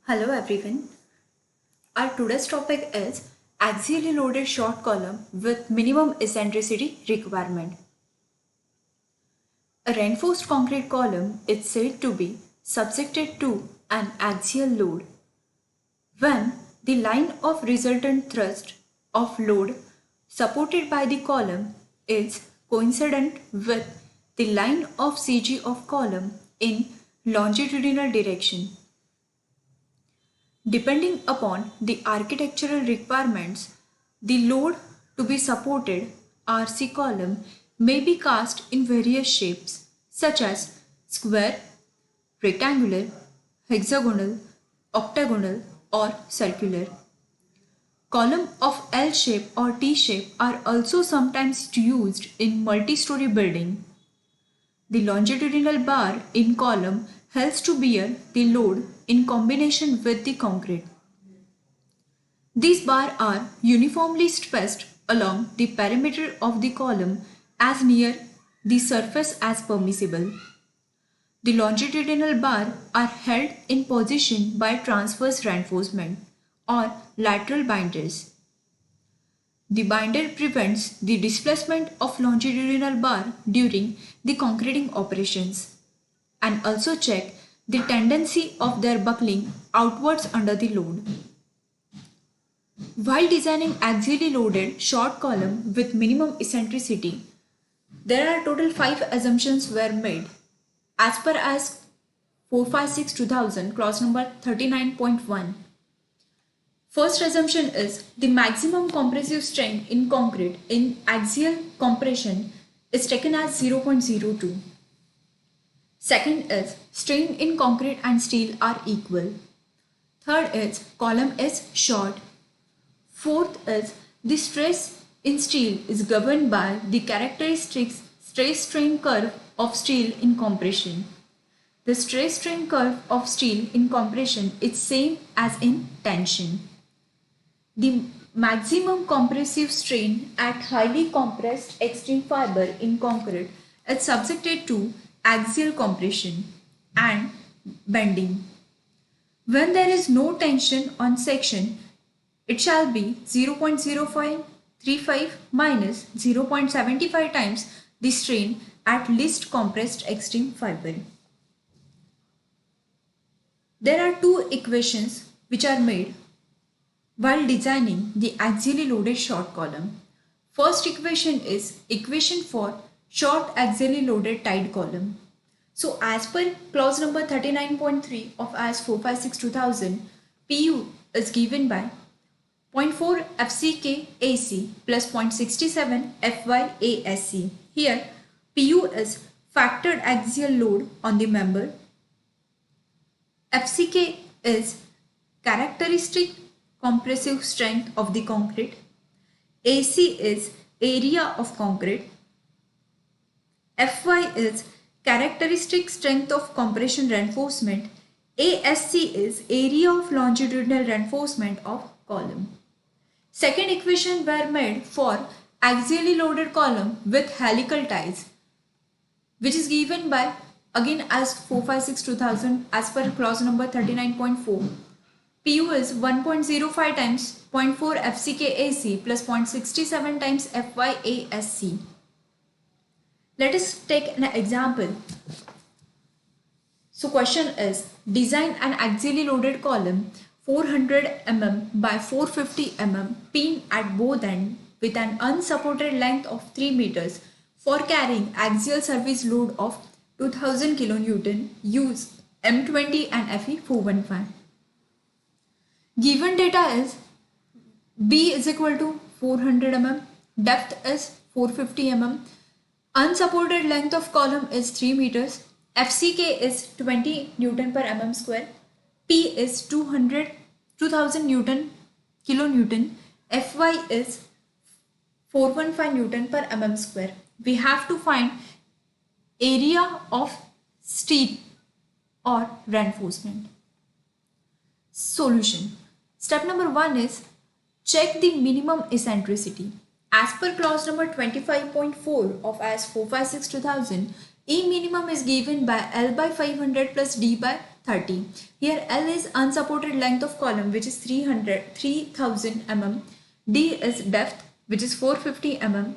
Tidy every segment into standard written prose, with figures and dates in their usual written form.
Hello everyone. Our today's topic is axially loaded short column with minimum eccentricity requirement. A reinforced concrete column is said to be subjected to an axial load when the line of resultant thrust of load supported by the column is coincident with the line of CG of column in longitudinal direction. Depending upon the architectural requirements, the load to be supported RC column may be cast in various shapes such as square, rectangular, hexagonal, octagonal or circular. Column of L shape or T shape are also sometimes used in multi-story building. The longitudinal bar in column helps to bear the load in combination with the concrete. These bars are uniformly spaced along the perimeter of the column as near the surface as permissible. The longitudinal bars are held in position by transverse reinforcement or lateral binders. The binder prevents the displacement of longitudinal bar during the concreting operations and also check the tendency of their buckling outwards under the load. While designing axially loaded short column with minimum eccentricity, there are total 5 assumptions were made as per as 456-2000 clause number 39.1. First assumption is the maximum compressive strength in concrete in axial compression is taken as 0.02. Second is strain in concrete and steel are equal. Third is column is short. Fourth is the stress in steel is governed by the characteristic stress-strain curve of steel in compression. The stress-strain curve of steel in compression is same as in tension. The maximum compressive strain at highly compressed extreme fiber in concrete is subjected to axial compression and bending. When there is no tension on section, it shall be 0.0535 minus 0.75 times the strain at least compressed extreme fiber. There are two equations which are made while designing the axially loaded short column. First equation is equation for short axially loaded tied column. So as per clause number 39.3 of AS 456-2000, PU is given by 0.4 FCK AC plus 0.67 FY ASC. Here PU is factored axial load on the member. FCK is characteristic compressive strength of the concrete. AC is area of concrete. Fy is characteristic strength of compression reinforcement. ASC is area of longitudinal reinforcement of column. Second equation were made for axially loaded column with helical ties, which is given by again as 456-2000 as per clause number 39.4. PU is 1.05 times 0.4 FCKAC plus 0.67 times FYASC. Let us take an example. So question is design an axially loaded column 400 mm by 450 mm pin at both ends with an unsupported length of 3 meters for carrying axial service load of 2000 kN. Use M20 and Fe 415. Given data is B is equal to 400 mm, depth is 450 mm, unsupported length of column is 3 meters, FCK is 20 Newton per mm square, P is 2000 Newton kilonewton, Fy is 415 Newton per mm square. We have to find area of steel or reinforcement. Solution. Step number 1 is check the minimum eccentricity. As per clause number 25.4 of AS 456-2000, E minimum is given by L by 500 plus D by 30. Here L is unsupported length of column, which is 3000 mm. D is depth, which is 450 mm.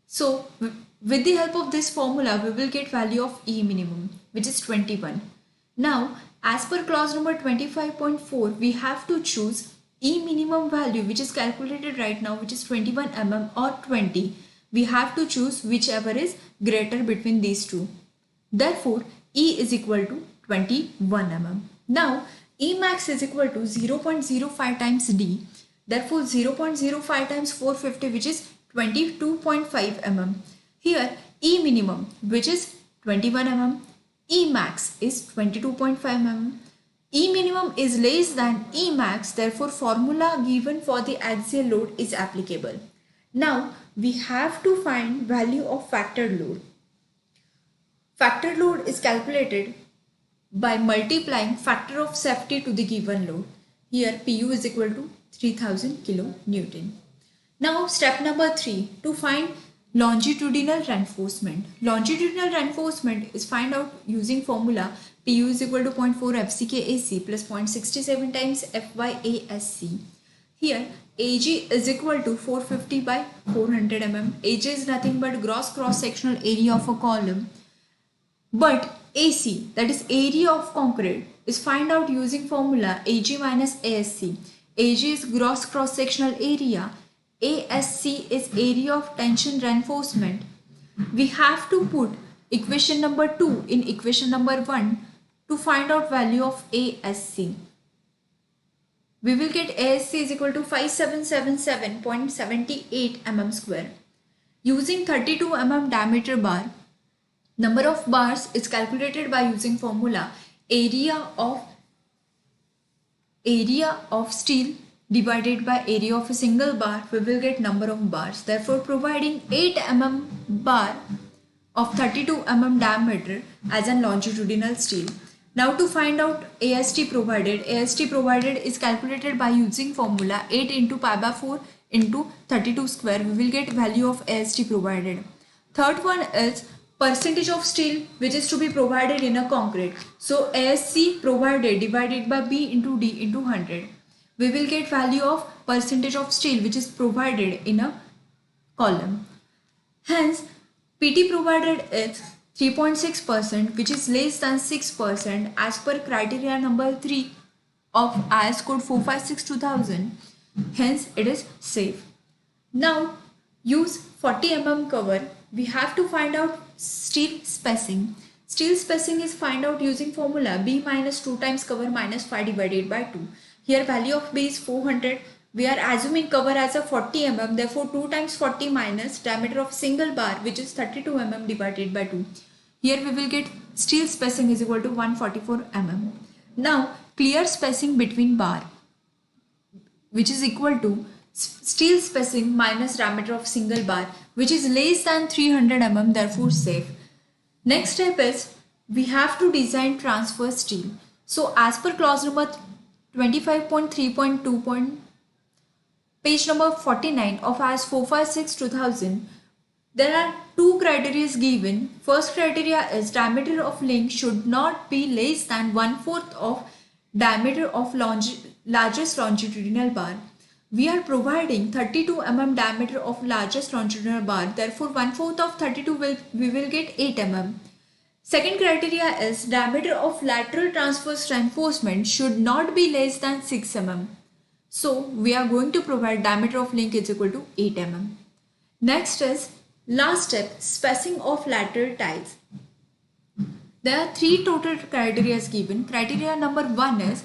So with the help of this formula, we will get value of E minimum, which is 21. Now, as per clause number 25.4, we have to choose E minimum value, which is calculated right now, which is 21 mm or 20. We have to choose whichever is greater between these two. Therefore, E is equal to 21 mm. Now, E max is equal to 0.05 times D. Therefore, 0.05 times 450, which is 22.5 mm. Here, E minimum, which is 21 mm. E max is 22.5 mm. E minimum is less than E max, therefore formula given for the axial load is applicable. Now we have to find value of factored load. Factored load is calculated by multiplying factor of safety to the given load. Here Pu is equal to 3000 kN. Now step number 3, to find longitudinal reinforcement. Longitudinal reinforcement is find out using formula Pu is equal to 0.4 FCKAC plus 0.67 times FYASC. Here AG is equal to 450 by 400 mm. AG is nothing but gross cross-sectional area of a column. But AC, that is area of concrete, is find out using formula AG minus ASC. AG is gross cross-sectional area. ASC is area of tension reinforcement. We have to put equation number 2 in equation number 1 to find out value of ASC. We will get ASC is equal to 5777.78 mm square. Using 32 mm diameter bar, number of bars is calculated by using formula area of steel divided by area of a single bar. We will get number of bars. Therefore, providing 8 mm bar of 32 mm diameter as a longitudinal steel. Now to find out AST provided is calculated by using formula 8 into pi by 4 into 32 square. We will get value of AST provided. Third one is percentage of steel which is to be provided in a concrete. So ASC provided divided by B into D into 100. We will get value of percentage of steel which is provided in a column. Hence, PT provided is 3.6%, which is less than 6% as per criteria number 3 of IS code 456-2000. Hence, it is safe. Now, use 40 mm cover. We have to find out steel spacing. Steel spacing is find out using formula B minus 2 times cover minus 5 divided by 2. Here value of B is 400. We are assuming cover as a 40 mm. Therefore 2 times 40 minus diameter of single bar, which is 32 mm divided by 2. Here we will get steel spacing is equal to 144 mm. Now clear spacing between bar, which is equal to steel spacing minus diameter of single bar, which is less than 300 mm, therefore safe. Next step is we have to design transverse steel. So as per clause number 25.3.2. page number 49 of IS 456-2000, there are two criteria given. First criteria is diameter of link should not be less than 1/4 of diameter of largest longitudinal bar. We are providing 32 mm diameter of largest longitudinal bar. Therefore, 1/4 of 32 we will get 8 mm. Second criteria is diameter of lateral transverse reinforcement should not be less than 6 mm. So we are going to provide diameter of link is equal to 8 mm. Next is last step, spacing of lateral ties. There are 3 total criteria given. Criteria number 1 is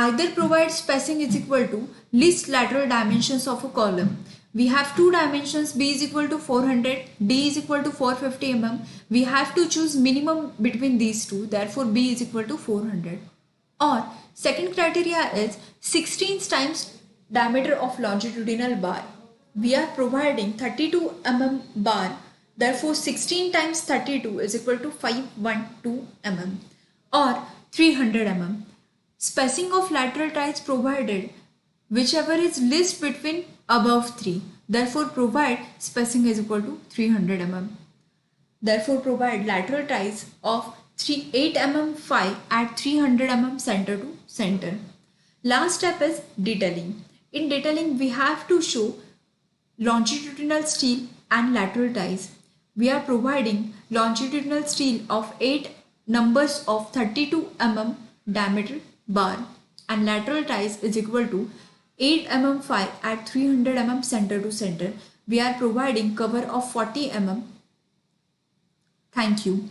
either provide spacing is equal to least lateral dimensions of a column. We have 2 dimensions, B is equal to 400, D is equal to 450 mm. We have to choose minimum between these two, therefore B is equal to 400. Or second criteria is 16 times diameter of longitudinal bar. We are providing 32 mm bar, therefore 16 times 32 is equal to 512 mm or 300 mm. Spacing of lateral ties provided whichever is least between above 3. Therefore, provide spacing is equal to 300 mm. Therefore, provide lateral ties of 8 mm phi at 300 mm center to center. Last step is detailing. In detailing, we have to show longitudinal steel and lateral ties. We are providing longitudinal steel of 8 numbers of 32 mm diameter bar and lateral ties is equal to 8 mm phi at 300 mm center to center. We are providing cover of 40 mm. Thank you.